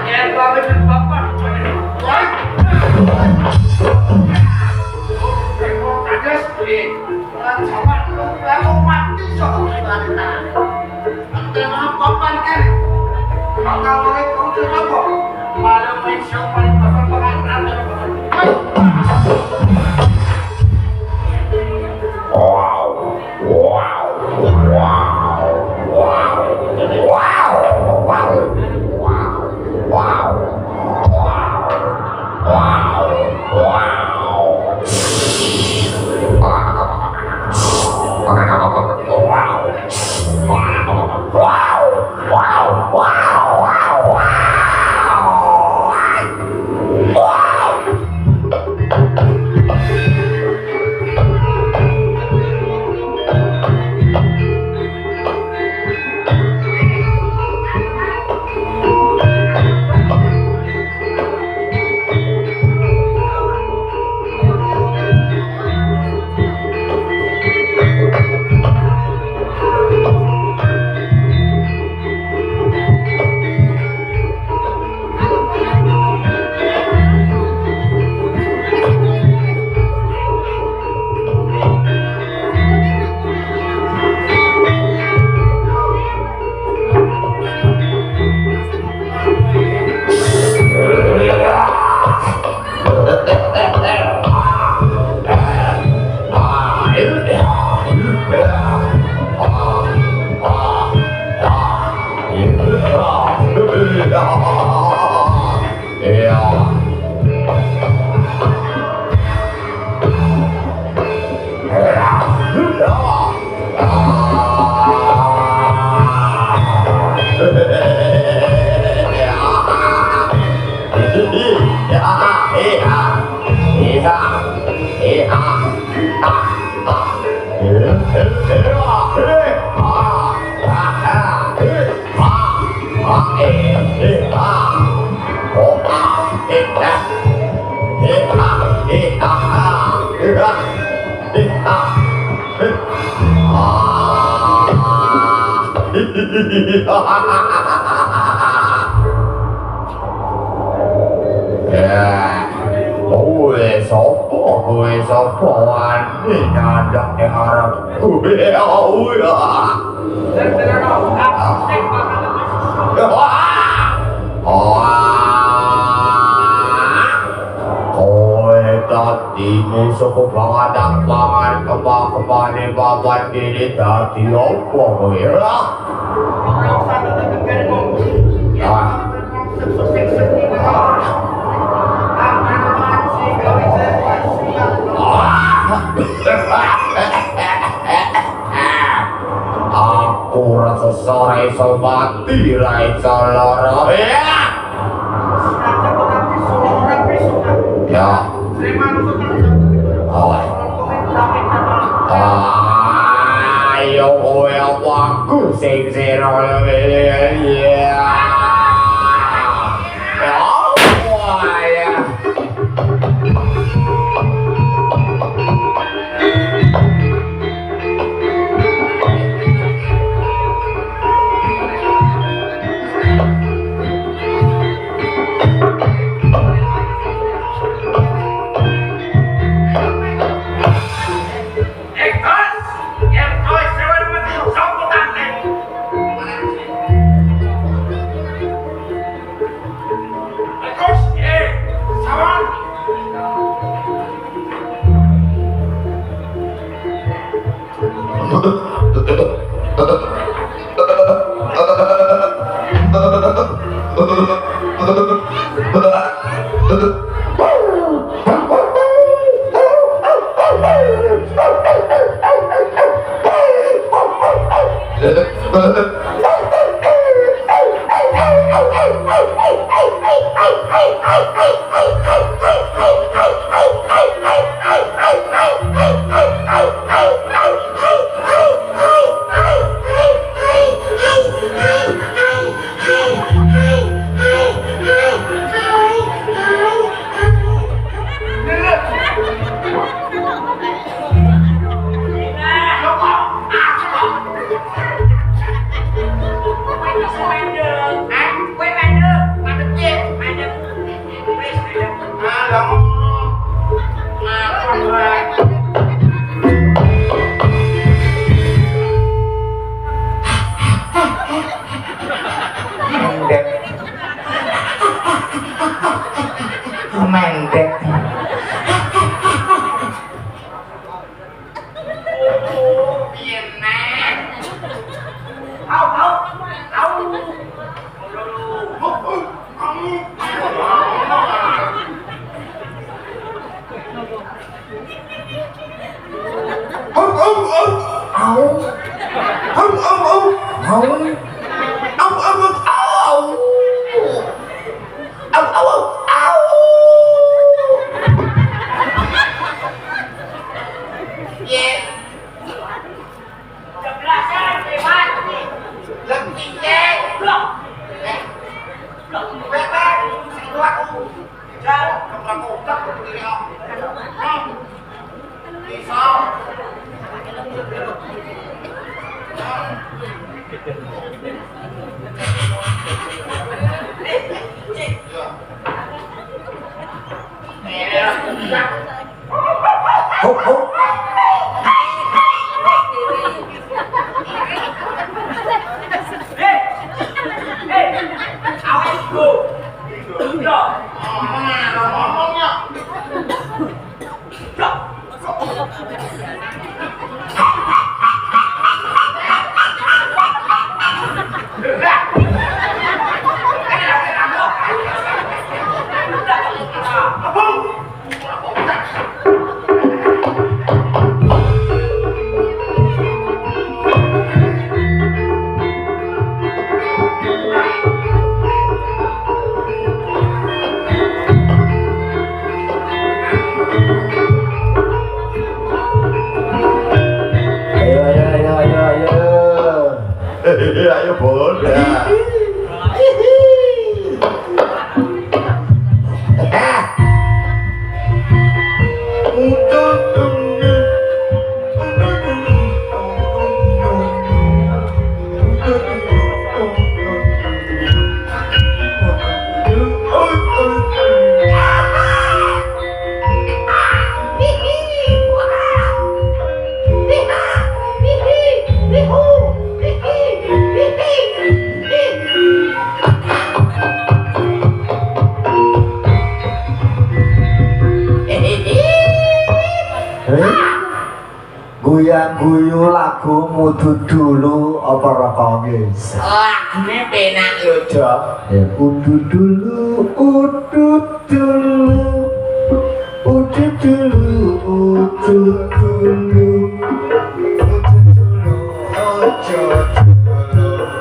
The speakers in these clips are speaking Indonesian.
Yang bawa dengan bapak. Ada sih. Sama lalu mati soalnya. Tengah papan kan. Kalau kau coba, malam main show paling papan pengantar. Wow, wow, wow, wow, wow, wow, wow, aku rasa sore mati rai coloro ya ayo kowe aku sing sira ya Quay về được, mà được gì? mendek. Piye nek? Au. Ayo bodoh. Guyu lagu mutu dulu apa rakongis? Lagune penak lho, Dok. Ya udu dulu, udut dulu, udut dulu, udut dulu, udut dulu, ojo dulu,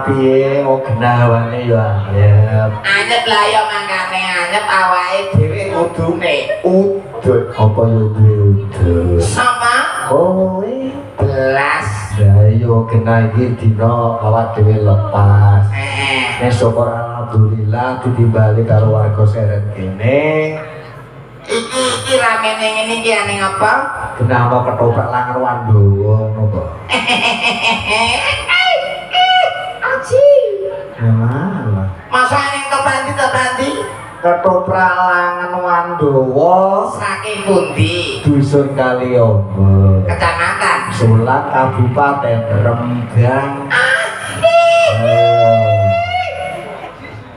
piye mau kenawane yo anyep. Anyep lah ya mangkane anyep awake dhewe kudune Udut apa yo duwe udut? sama Kowe belas. ya yo kena iki dina awak dhewe lepas. Nek syukur alhamdulillah ditimbali karo warga Seren kene. Iki ramene ngene iki ane apa? Kenapa ketoprak langar Wandowo ngono kok? Aji. Malah Masa ning kepanti ketoprak langan Wandowo saking pundi? dusun Kaliombo, Kecamatan Sulak, Kabupaten Rembang.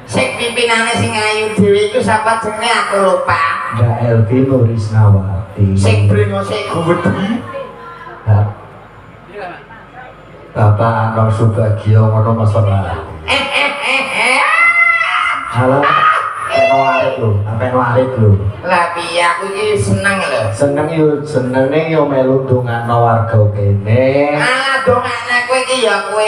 Sing pimpinane sing ayu dhewe iku sapa jenenge aku lupa. Mbak Elvi Nurisnawati. Sing brengose gede. Bapak Anwar Subagio ngono masalah. Halo. Apa warit lho. Lah piye aku iki seneng lho. Senenge yo melu dongakno warga kene. Ah, dongane kowe iki ya kowe.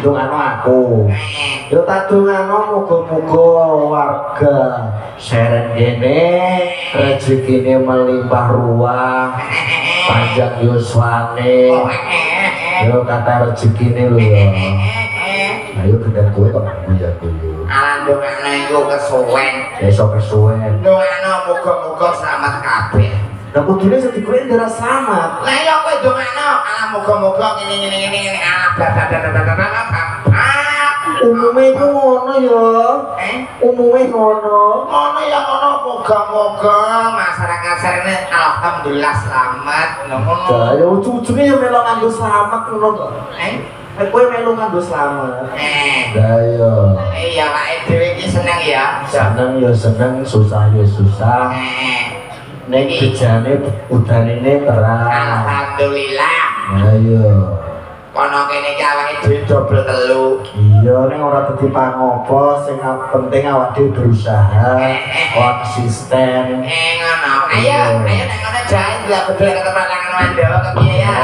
Dongakno aku. Yo tak dongakno muga-muga warga Seren kene rezekine melimpah ruah, panjang yuswane. Yo kata rezekine lho ya. Ayo gendang kowe kok guyu-guyu. Alhamdulillah iku kesuwen. Besok kesuwen. Dongane muga-muga selamat kabeh. Lah kudune sedhi kowe ndara selamat. Lah ya kowe dongane muga-muga ngene umume iku ngono ya. Umume ngono. Ngono ya ngono Moga-moga masyarakat Serene alhamdulillah selamat. Ngono. Lah ya ujung-ujunge ya melu nganggo slamet ngono kok. Kowe melu nganggo slamet. Lah ya. Iya awake dhewe iki seneng ya. Seneng ya seneng, susah ya susah. Ning bejane udanene terang. Alhamdulillah. Lah ya. Kono kene iki awake dhewe dobel telu. Iya ning ora dadi pangopo, sing penting awak dhewe berusaha, konsisten. Ngono. Ayo nek ngono jae ndelok bedol ke tempat lanang Mandawa kepiye ya.